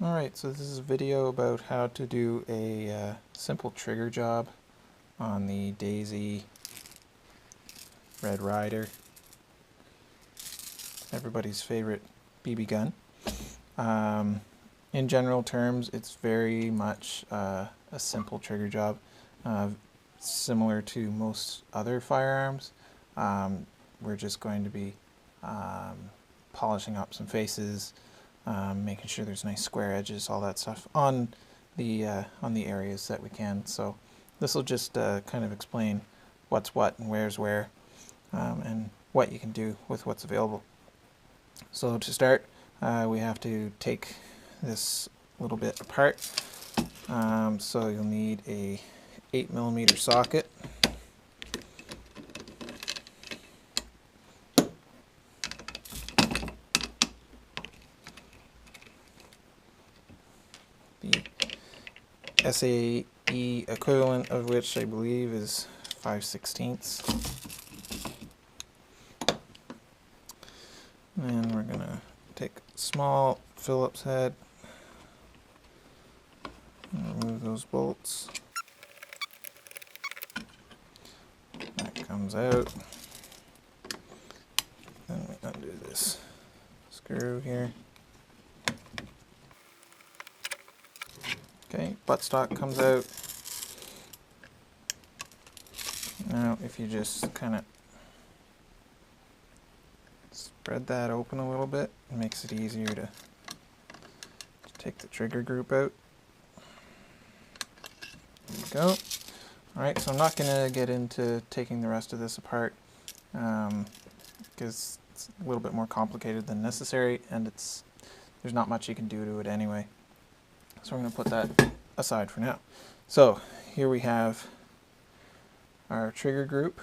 Alright, so this is a video about how to do a simple trigger job on the Daisy Red Ryder, everybody's favorite BB gun. In general terms, it's very much a simple trigger job, similar to most other firearms. We're just going to be polishing up some faces, making sure there's nice square edges, all that stuff on the areas that we can. So this will just kind of explain what's what and where's where, and what you can do with what's available. So to start, we have to take this little bit apart. So you'll need a 8mm socket. The SAE equivalent of which I believe is 5/16. And we're going to take a small Phillips head and remove those bolts. That comes out. Then we undo this screw here. Okay, buttstock comes out. Now if you just kind of spread that open a little bit, it makes it easier to take the trigger group out. There we go. Alright, so I'm not going to get into taking the rest of this apart because it's a little bit more complicated than necessary, and there's not much you can do to it anyway. So we're going to put that aside for now. So here we have our trigger group.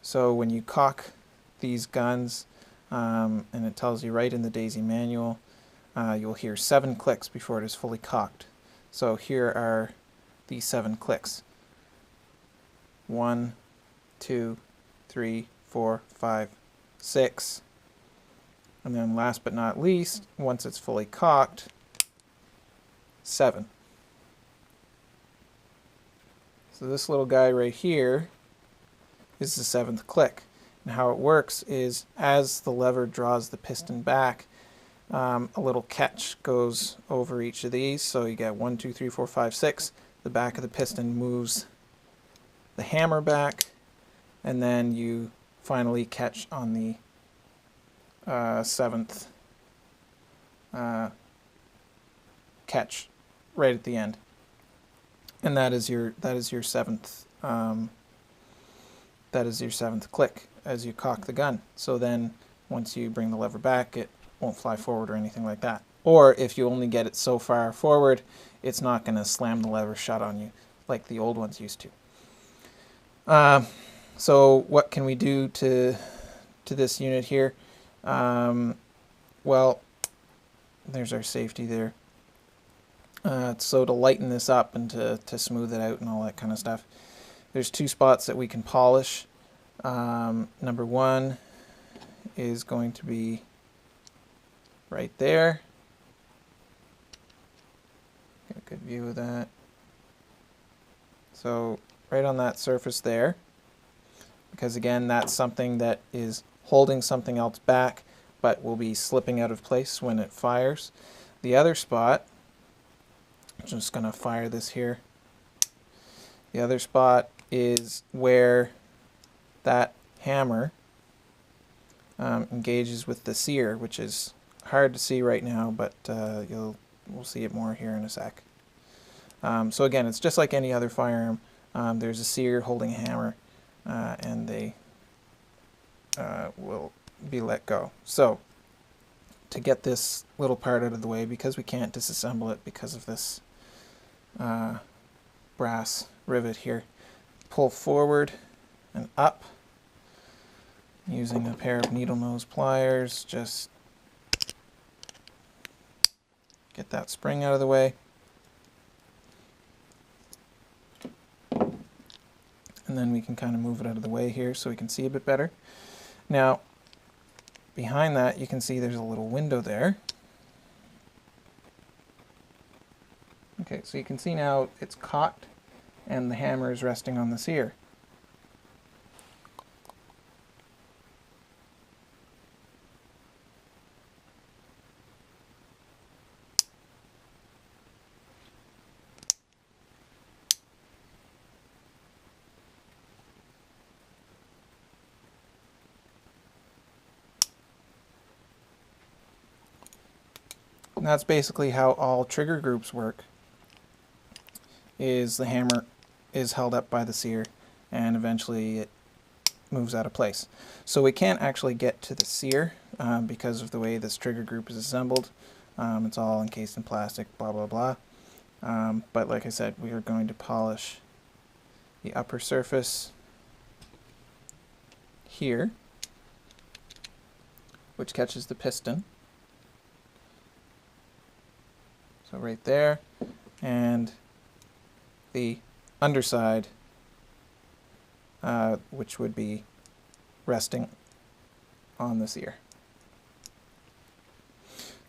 So when you cock these guns, and it tells you right in the Daisy manual, you'll hear 7 clicks before it is fully cocked. So here are the 7 clicks. 1, 2, 3, 4, 5, 6. And then last but not least, once it's fully cocked, 7. So this little guy right here is the 7th click. And how it works is as the lever draws the piston back, a little catch goes over each of these. So you get 1, 2, 3, 4, 5, 6. The back of the piston moves the hammer back, and then you finally catch on the 7th catch right at the end, and that is your 7th click as you cock the gun. So then once you bring the lever back, it won't fly forward or anything like that. Or if you only get it so far forward, it's not going to slam the lever shut on you like the old ones used to. So what can we do to this unit here? Well, there's our safety there. So to lighten this up and to smooth it out and all that kind of stuff, there's 2 spots that we can polish. Number 1 is going to be right there. Get a good view of that. So right on that surface there, because again, that's something that is holding something else back, but will be slipping out of place when it fires. The other spot, I'm just going to fire this here. The other spot is where that hammer engages with the sear, which is hard to see right now, but we'll see it more here in a sec. So again, it's just like any other firearm. There's a sear holding a hammer, and they will be let go. So to get this little part out of the way, because we can't disassemble it because of this brass rivet here, pull forward and up using a pair of needle nose pliers. Just get that spring out of the way, and then we can kind of move it out of the way here so we can see a bit better. Now behind that, you can see there's a little window there. Okay, so you can see now it's cocked and the hammer is resting on the sear. And that's basically how all trigger groups work, is the hammer is held up by the sear and eventually it moves out of place. So we can't actually get to the sear because of the way this trigger group is assembled. It's all encased in plastic, blah blah blah. But like I said, we are going to polish the upper surface here, which catches the piston. So right there, and the underside, which would be resting on this ear.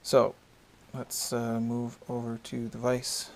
So let's move over to the vise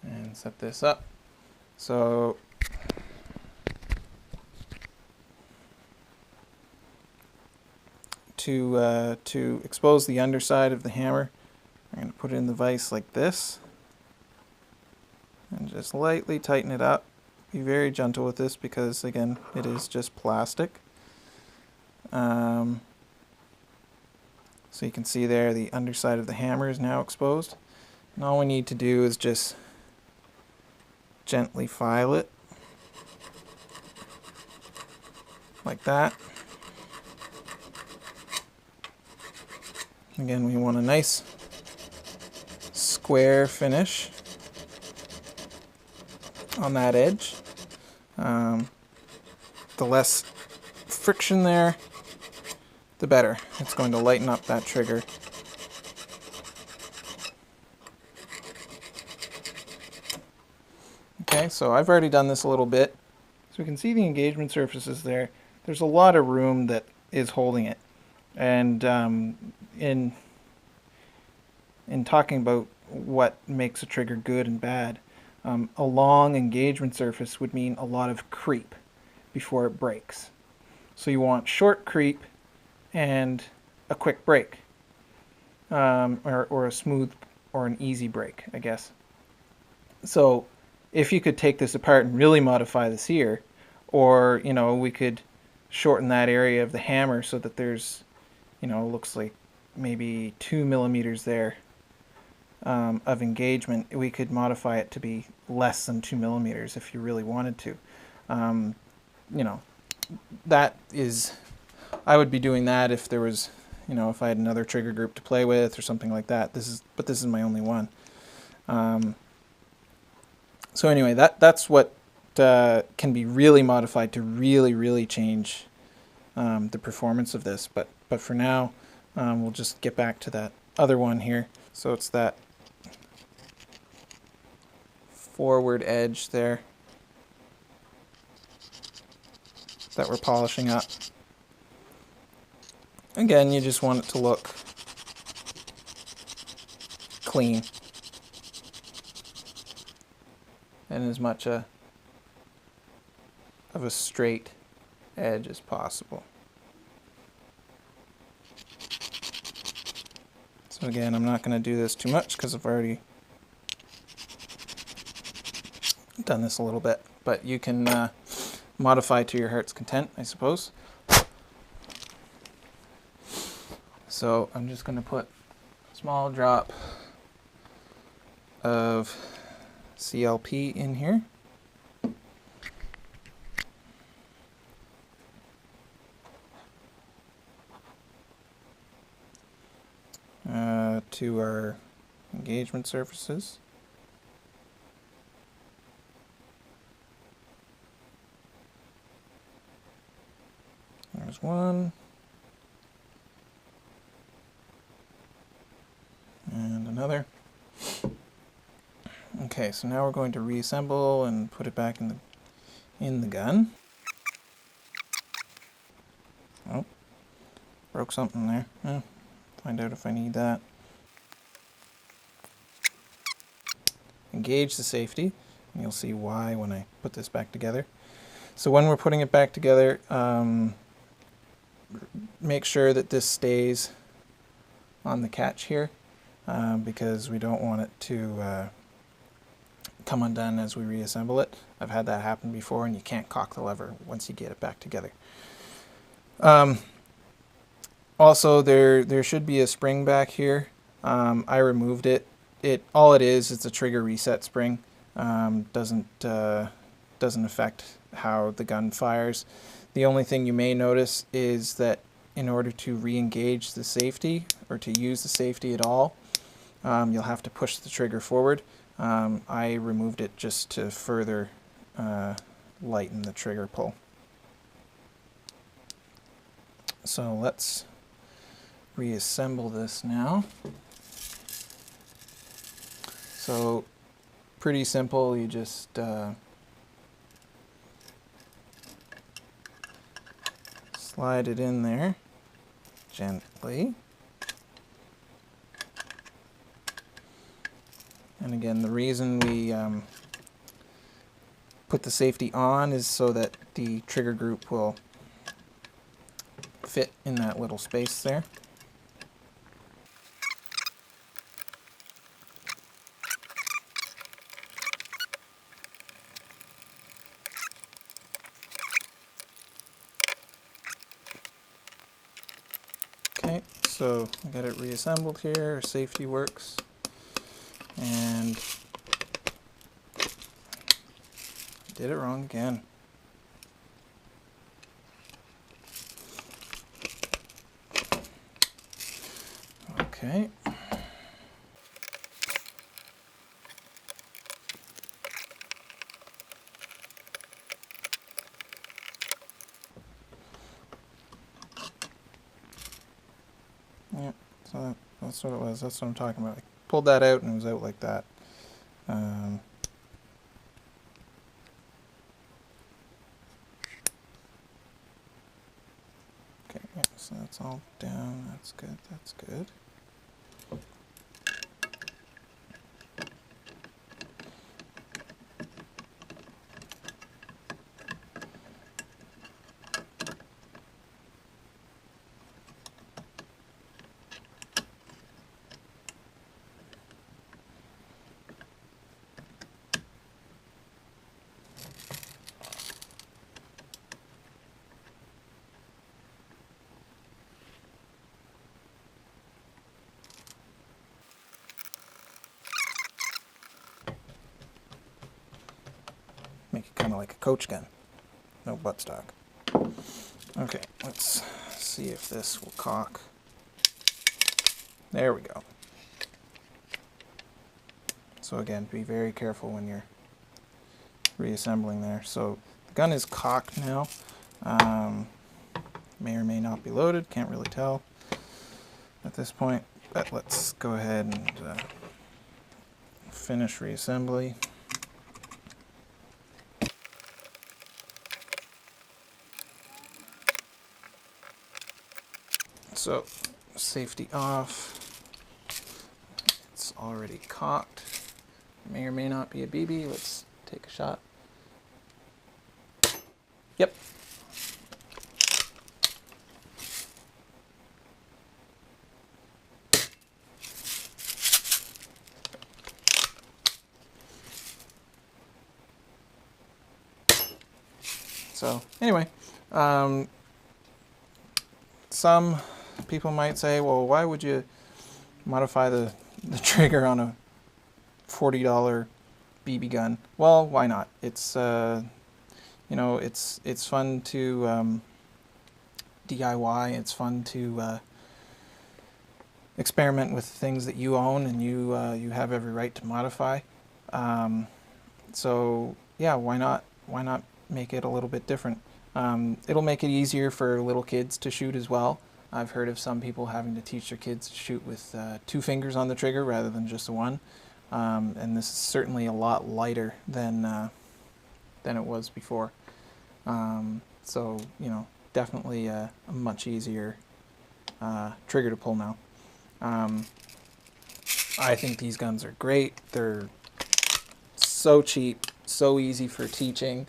and set this up. So to expose the underside of the hammer, I'm going to put it in the vise like this and just lightly tighten it up. Be very gentle with this because, again, it is just plastic. So you can see there the underside of the hammer is now exposed. And all we need to do is just gently file it like that. Again, we want a nice square finish on that edge. The less friction there, the better. It's going to lighten up that trigger. Okay, so I've already done this a little bit. So we can see the engagement surfaces there. There's a lot of room that is holding it. And in talking about what makes a trigger good and bad, a long engagement surface would mean a lot of creep before it breaks. So you want short creep and a quick break, or a smooth or an easy break, I guess. So if you could take this apart and really modify the sear, or we could shorten that area of the hammer so that there's looks like maybe 2 millimeters there of engagement. We could modify it to be less than 2 millimeters if you really wanted to. That is, I would be doing that if there was, if I had another trigger group to play with or something like that. But this is my only one. So anyway, that's what can be really modified to really change the performance of this. But for now, we'll just get back to that other one here. So it's that forward edge there that we're polishing up. Again, you just want it to look clean and as much of a straight edge as possible. So again, I'm not going to do this too much because I've already done this a little bit, but you can modify to your heart's content, I suppose. So I'm just going to put a small drop of CLP in here. To our engagement surfaces. There's one. And another. Okay, so now we're going to reassemble and put it back in the gun. Oh, broke something there. Find out if I need that. Engage the safety, and you'll see why when I put this back together. So when we're putting it back together, make sure that this stays on the catch here, because we don't want it to come undone as we reassemble it. I've had that happen before, and you can't cock the lever once you get it back together. Also, there should be a spring back here. I removed it. All it is, it's a trigger reset spring. Doesn't affect how the gun fires. The only thing you may notice is that in order to re-engage the safety, or to use the safety at all, you'll have to push the trigger forward. I removed it just to further lighten the trigger pull. So let's reassemble this now. So pretty simple, you just slide it in there gently. And again, the reason we put the safety on is so that the trigger group will fit in that little space there. Okay, so I got it reassembled here, safety works, and did it wrong again. Okay. Yeah, so that's what it was. That's what I'm talking about. I pulled that out and it was out like that. Okay, yeah, so that's all down. That's good. That's good. Make it kind of like a coach gun. No buttstock. Okay, let's see if this will cock. There we go. So again, be very careful when you're reassembling there. So the gun is cocked now. May or may not be loaded, can't really tell at this point. But let's go ahead and finish reassembly. So, safety off. It's already cocked. May or may not be a BB. Let's take a shot. Yep. So, anyway, some people might say, well, why would you modify the trigger on a $40 BB gun? Well, why not? It's you know, it's fun to DIY. It's fun to experiment with things that you own and you have every right to modify. So yeah, why not? Why not make it a little bit different? It'll make it easier for little kids to shoot as well. I've heard of some people having to teach their kids to shoot with 2 fingers on the trigger rather than just 1. And this is certainly a lot lighter than it was before. So, you know, definitely a much easier trigger to pull now. I think these guns are great. They're so cheap, so easy for teaching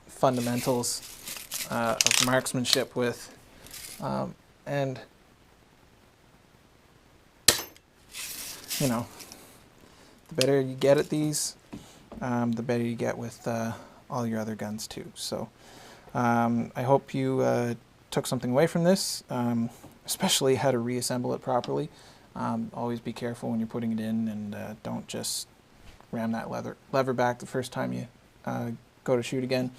fundamentals of marksmanship with, and you know, the better you get at these, the better you get with all your other guns too. So I hope you took something away from this, especially how to reassemble it properly. Always be careful when you're putting it in, and don't just ram that lever back the first time you go to shoot again.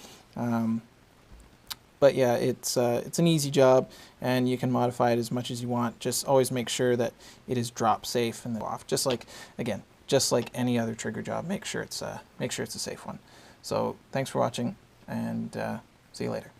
But yeah, it's an easy job, and you can modify it as much as you want. Just always make sure that it is drop safe and off. Just like, again, just like any other trigger job, make sure it's a safe one. So thanks for watching, and see you later.